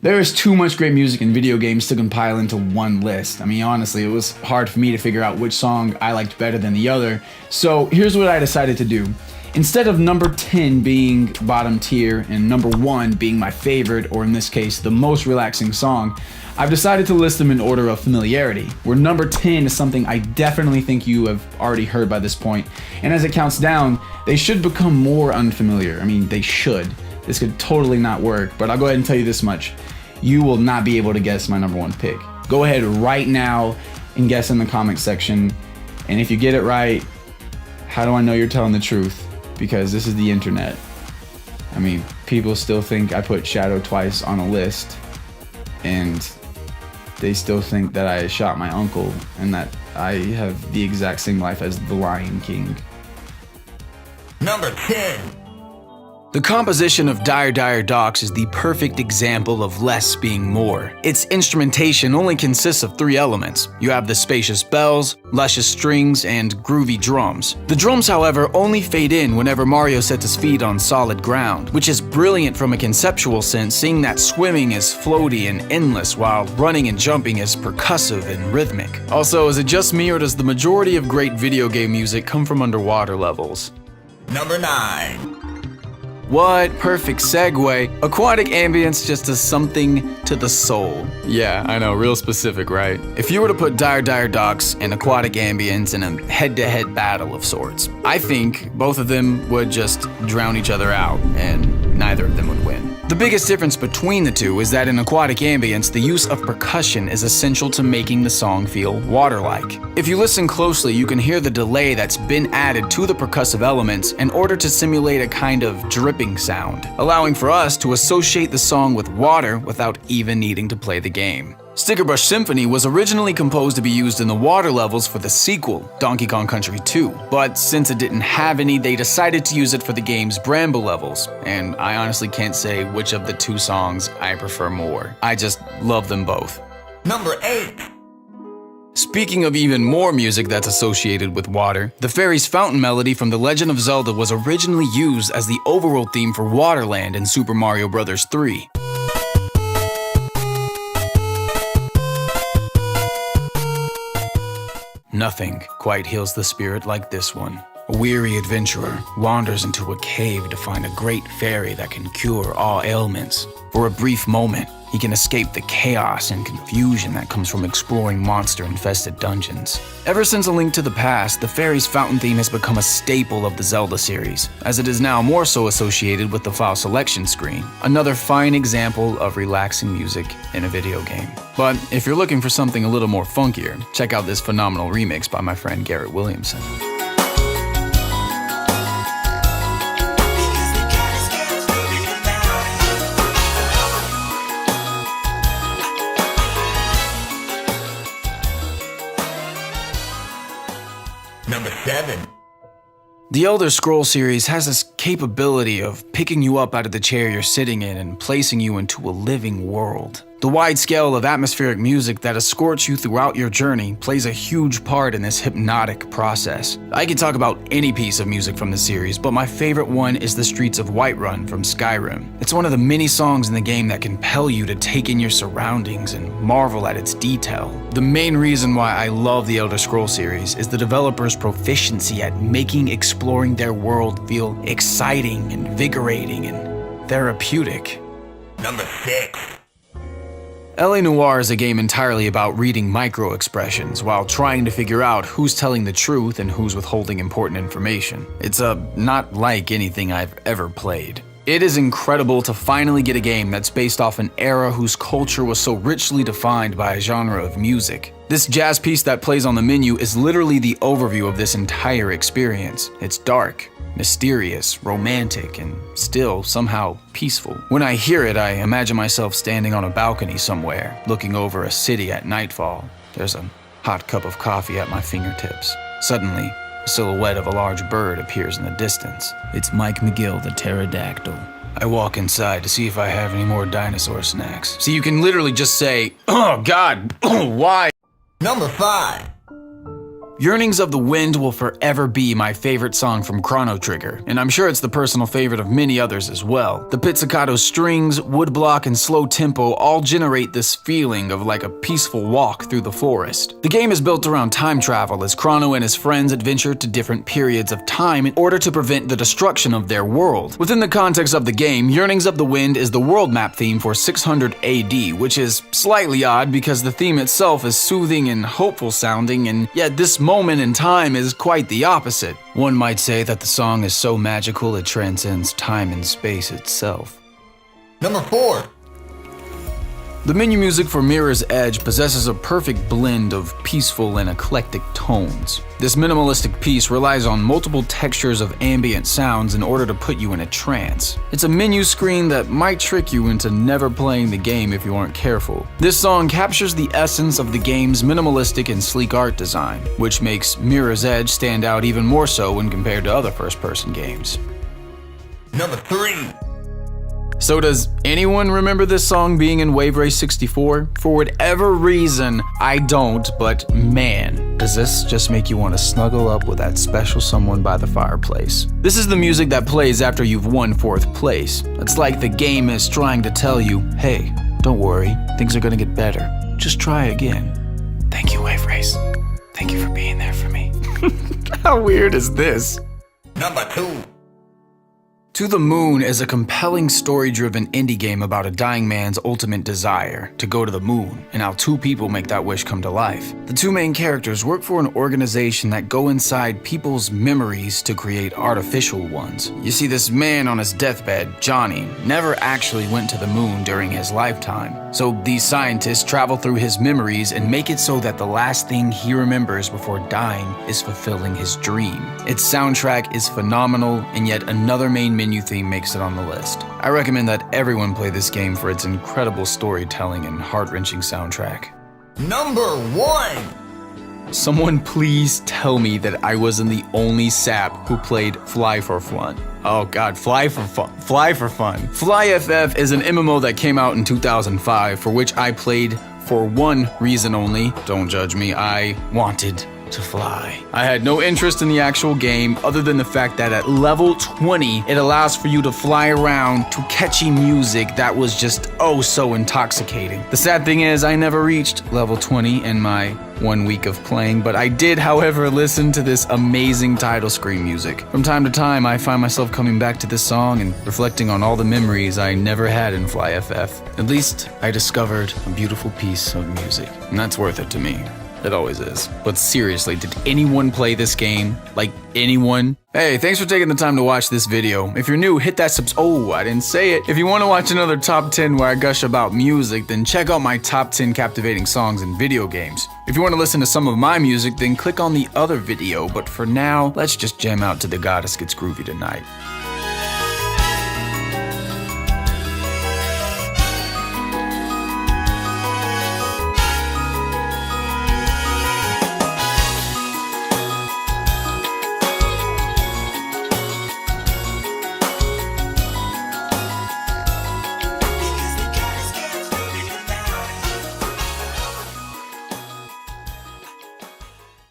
There is too much great music in video games to compile into one list. I mean, honestly, it was hard for me to figure out which song I liked better than the other. So here's what I decided to do. Instead of number 10 being bottom tier and number 1 being my favorite, or in this case, the most relaxing song, I've decided to list them in order of familiarity, where number 10 is something I definitely think you have already heard by this point, and as it counts down, they should become more unfamiliar. I mean, they should. This could totally not work, but I'll go ahead and tell you this much. You will not be able to guess my number 1 pick. Go ahead right now and guess in the comments section, and if you get it right, how do I know you're telling the truth? Because this is the internet. I mean, people still think I put Shadow twice on a list, and they still think that I shot my uncle and that I have the exact same life as the Lion King. Number 10. The composition of Dire Dire Docks is the perfect example of less being more. Its instrumentation only consists of 3 elements. You have the spacious bells, luscious strings, and groovy drums. The drums, however, only fade in whenever Mario sets his feet on solid ground, which is brilliant from a conceptual sense, seeing that swimming is floaty and endless while running and jumping is percussive and rhythmic. Also, is it just me or does the majority of great video game music come from underwater levels? Number 9. What? Perfect segue. Aquatic Ambience just does something to the soul. Yeah, I know, real specific, right? If you were to put Dire Dire Docks and Aquatic Ambience in a head-to-head battle of sorts, I think both of them would just drown each other out, and neither of them would win. The biggest difference between the two is that in Aquatic Ambience, the use of percussion is essential to making the song feel water-like. If you listen closely, you can hear the delay that's been added to the percussive elements in order to simulate a kind of dripping sound, allowing for us to associate the song with water without even needing to play the game. Sticker Brush Symphony was originally composed to be used in the water levels for the sequel, Donkey Kong Country 2, but since it didn't have any, they decided to use it for the game's Bramble levels, and I honestly can't say which of the 2 songs I prefer more. I just love them both. Number 8. Speaking of even more music that's associated with water, the fairy's fountain melody from The Legend of Zelda was originally used as the overworld theme for Waterland in Super Mario Bros. 3. Nothing quite heals the spirit like this one. A weary adventurer wanders into a cave to find a great fairy that can cure all ailments. For a brief moment, he can escape the chaos and confusion that comes from exploring monster-infested dungeons. Ever since A Link to the Past, the fairy's fountain theme has become a staple of the Zelda series, as it is now more so associated with the file selection screen, another fine example of relaxing music in a video game. But if you're looking for something a little more funkier, check out this phenomenal remix by my friend Garrett Williamson. Number 7. The Elder Scrolls series has this capability of picking you up out of the chair you're sitting in and placing you into a living world. The wide scale of atmospheric music that escorts you throughout your journey plays a huge part in this hypnotic process. I could talk about any piece of music from the series, but my favorite one is The Streets of Whiterun from Skyrim. It's one of the many songs in the game that compel you to take in your surroundings and marvel at its detail. The main reason why I love the Elder Scrolls series is the developers' proficiency at making exploring their world feel exciting, invigorating, and therapeutic. Number 6. LA Noire is a game entirely about reading micro-expressions while trying to figure out who's telling the truth and who's withholding important information. It's not like anything I've ever played. It is incredible to finally get a game that's based off an era whose culture was so richly defined by a genre of music. This jazz piece that plays on the menu is literally the overview of this entire experience. It's dark, mysterious, romantic, and still somehow peaceful. When I hear it, I imagine myself standing on a balcony somewhere, looking over a city at nightfall. There's a hot cup of coffee at my fingertips. Suddenly, a silhouette of a large bird appears in the distance. It's Mike McGill the pterodactyl. I walk inside to see if I have any more dinosaur snacks. So you can literally just say, "Oh God, why?" Number 5. Yearnings of the Wind will forever be my favorite song from Chrono Trigger, and I'm sure it's the personal favorite of many others as well. The pizzicato strings, woodblock, and slow tempo all generate this feeling of like a peaceful walk through the forest. The game is built around time travel as Chrono and his friends adventure to different periods of time in order to prevent the destruction of their world. Within the context of the game, Yearnings of the Wind is the world map theme for 600 AD, which is slightly odd because the theme itself is soothing and hopeful sounding, and yet this moment in time is quite the opposite. One might say that the song is so magical it transcends time and space itself. Number 4. The menu music for Mirror's Edge possesses a perfect blend of peaceful and eclectic tones. This minimalistic piece relies on multiple textures of ambient sounds in order to put you in a trance. It's a menu screen that might trick you into never playing the game if you aren't careful. This song captures the essence of the game's minimalistic and sleek art design, which makes Mirror's Edge stand out even more so when compared to other first-person games. Number 3. So does anyone remember this song being in Wave Race 64? For whatever reason, I don't, but man, does this just make you want to snuggle up with that special someone by the fireplace. This is the music that plays after you've won 4th place. It's like the game is trying to tell you, hey, don't worry, things are gonna get better. Just try again. Thank you, Wave Race. Thank you for being there for me. How weird is this? Number 2. To the Moon is a compelling story-driven indie game about a dying man's ultimate desire to go to the moon and how 2 people make that wish come to life. The 2 main characters work for an organization that go inside people's memories to create artificial ones. You see, this man on his deathbed, Johnny, never actually went to the moon during his lifetime. So these scientists travel through his memories and make it so that the last thing he remembers before dying is fulfilling his dream. Its soundtrack is phenomenal, and yet another main menu theme makes it on the list. I recommend that everyone play this game for its incredible storytelling and heart-wrenching soundtrack. Number 1. Someone please tell me that I wasn't the only sap who played Fly for Fun. Oh god, Fly for Fun. Fly for Fun. Fly FF is an MMO that came out in 2005, for which I played for one reason only. Don't judge me, I wanted to fly. I had no interest in the actual game other than the fact that at level 20, it allows for you to fly around to catchy music that was just oh so intoxicating. The sad thing is I never reached level 20 in my 1 week of playing, but I did, however, listen to this amazing title screen music. From time to time, I find myself coming back to this song and reflecting on all the memories I never had in Fly FF. At least I discovered a beautiful piece of music, and that's worth it to me. It always is. But seriously, did anyone play this game? Like, anyone? Hey, thanks for taking the time to watch this video. If you're new, hit that I didn't say it. If you want to watch another top 10 where I gush about music, then check out my top 10 captivating songs in video games. If you want to listen to some of my music, then click on the other video. But for now, let's just jam out to The Goddess Gets Groovy Tonight.